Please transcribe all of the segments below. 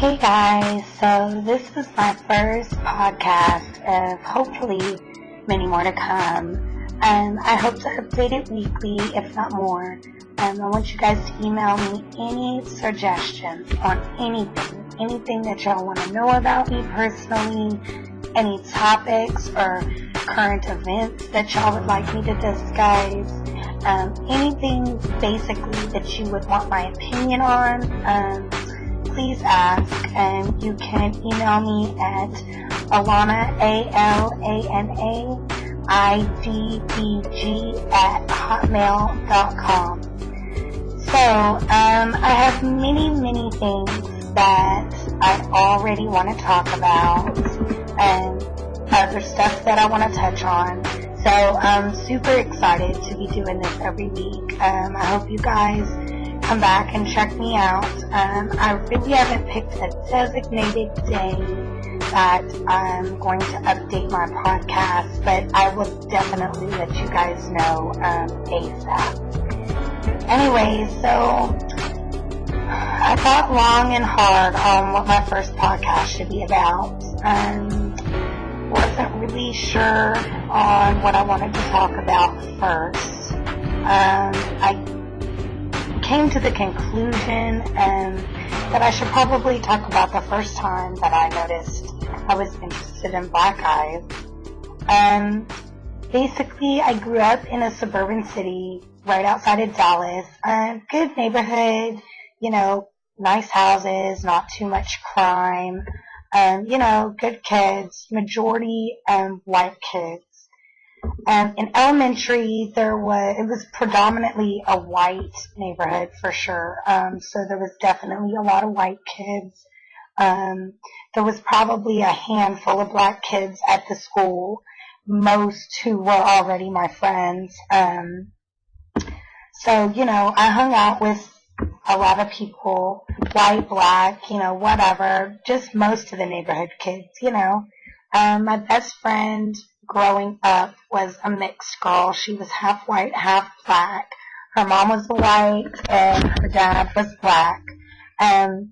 Hey guys, so this is my first podcast of hopefully many more to come. I hope to update it weekly, if not more. I want you guys to email me any suggestions on anything that y'all want to know about me personally, any topics or current events that y'all would like me to discuss, anything basically that you would want my opinion on. Please ask, and you can email me at Alana, ALANA, IDBG at hotmail.com. So, I have many things that I already want to talk about, and other stuff that I want to touch on. So, I'm super excited to be doing this every week. I hope you guys come back and check me out. I really haven't picked a designated day that I'm going to update my podcast, but I will definitely let you guys know ASAP. Anyway, so I thought long and hard on what my first podcast should be about. Wasn't really sure on what I wanted to talk about first. I came to the conclusion that I should probably talk about the first time that I noticed I was interested in black guys. Basically, I grew up in a suburban city right outside of Dallas. Good neighborhood, nice houses, not too much crime, good kids, majority white kids. In elementary, it was predominantly a white neighborhood for sure. So there was definitely a lot of white kids. There was probably a handful of black kids at the school, most who were already my friends. So, I hung out with a lot of people, white, black, whatever, just most of the neighborhood kids, My best friend growing up was a mixed girl. She was half white, half black. Her mom was white and her dad was black. And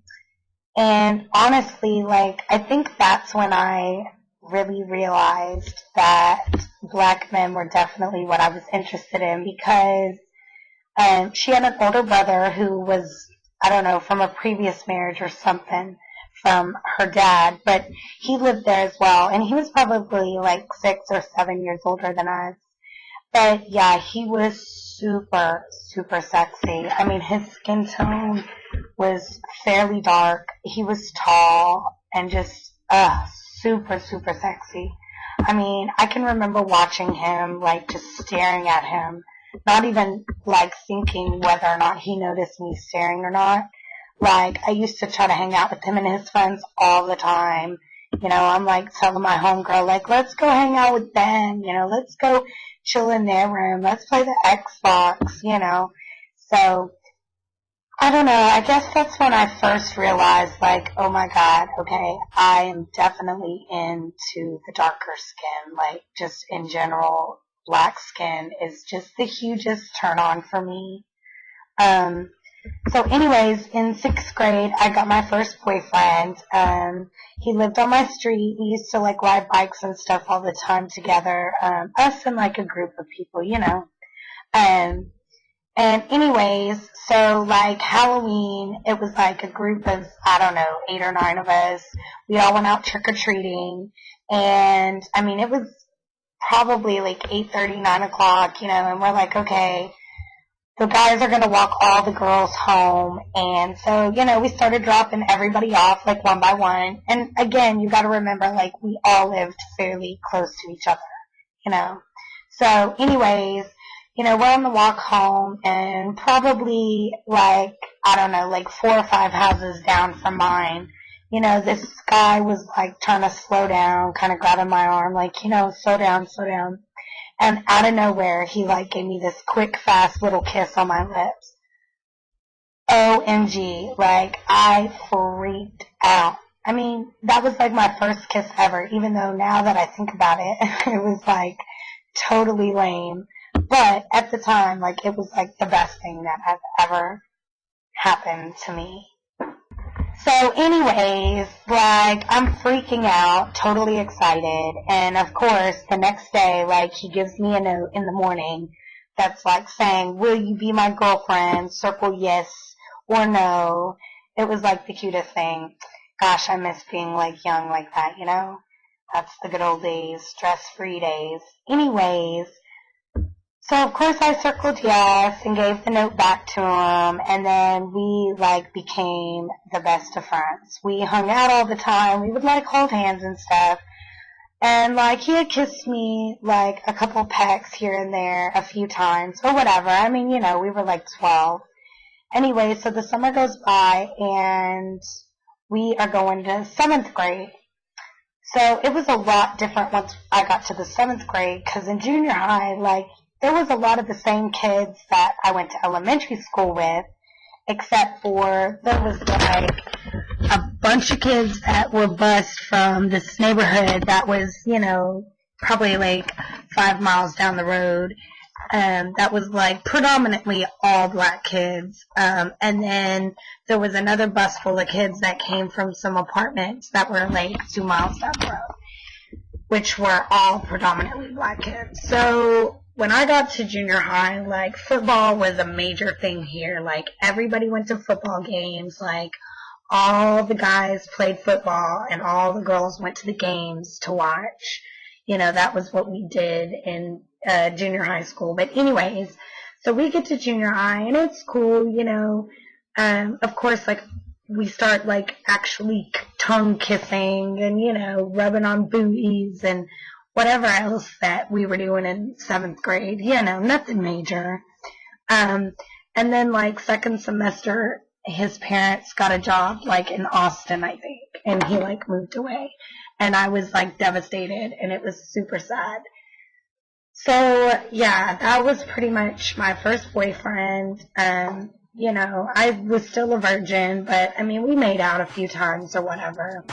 honestly, I think that's when I really realized that black men were definitely what I was interested in, because she had an older brother who was, I don't know, from a previous marriage or something, from her dad, but he lived there as well, and he was probably 6 or 7 years older than us. But yeah, he was super sexy. I mean, his skin tone was fairly dark. He was tall and just super sexy. I mean, I can remember watching him, just staring at him, not even thinking whether or not he noticed me staring or not. I used to try to hang out with him and his friends all the time. I'm telling my homegirl, let's go hang out with them, let's go chill in their room, let's play the Xbox, So, I don't know, I guess that's when I first realized, oh my God, okay, I am definitely into the darker skin, just in general, black skin is just the hugest turn on for me. So anyways, in 6th grade, I got my first boyfriend. He lived on my street. We used to ride bikes and stuff all the time together. Us and a group of people, And anyways, so Halloween, it was a group of, 8 or 9 of us. We all went out trick-or-treating. And I mean, it was probably 8:30, 9 o'clock, and we're okay, the guys are going to walk all the girls home. And so, we started dropping everybody off, one by one. And again, you got to remember, we all lived fairly close to each other, So anyways, we're on the walk home, and probably 4 or 5 houses down from mine, this guy was trying to slow down, kind of grabbing my arm, slow down. And out of nowhere, he gave me this quick, fast little kiss on my lips. OMG, I freaked out. I mean, that was my first kiss ever, even though now that I think about it, it was totally lame. But at the time, it was the best thing that had ever happened to me. So anyways, like, I'm freaking out, totally excited, and of course, the next day, like, he gives me a note in the morning that's like saying, will you be my girlfriend? Circle yes or no. It was like the cutest thing. Gosh, I miss being like young like that, you know? That's the good old days, stress-free days. Anyways, so of course I circled yes and gave the note back to him, and then we like became the best of friends. We hung out all the time. We would like hold hands and stuff. And like he had kissed me like a couple pecks here and there a few times or whatever. I mean, you know, we were like 12. Anyway, so the summer goes by and we are going to 7th grade. So it was a lot different once I got to the 7th grade, because in junior high, like, there was a lot of the same kids that I went to elementary school with, except for there was like a bunch of kids that were bused from this neighborhood that was, you know, probably like 5 miles down the road. That was like predominantly all black kids. And then there was another bus full of kids that came from some apartments that were like 2 miles down the road, which were all predominantly black kids. So when I got to junior high, like, football was a major thing here. Like, everybody went to football games. Like, all the guys played football and all the girls went to the games to watch. You know, that was what we did in junior high school. But anyways, so we get to junior high and it's cool, you know. Of course, like, we start, like, actually tongue kissing and, you know, rubbing on booties and whatever else that we were doing in 7th grade. You know, nothing major. And then, like, second semester, his parents got a job, like, in Austin, I think. And he, like, moved away. And I was, like, devastated. And it was super sad. So, yeah, that was pretty much my first boyfriend. You know, I was still a virgin, but, I mean, we made out a few times or whatever.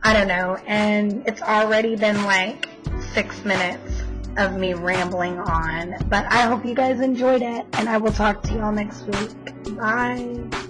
I don't know. And it's already been, like, 6 minutes of me rambling on. But I hope you guys enjoyed it, and I will talk to y'all next week. Bye.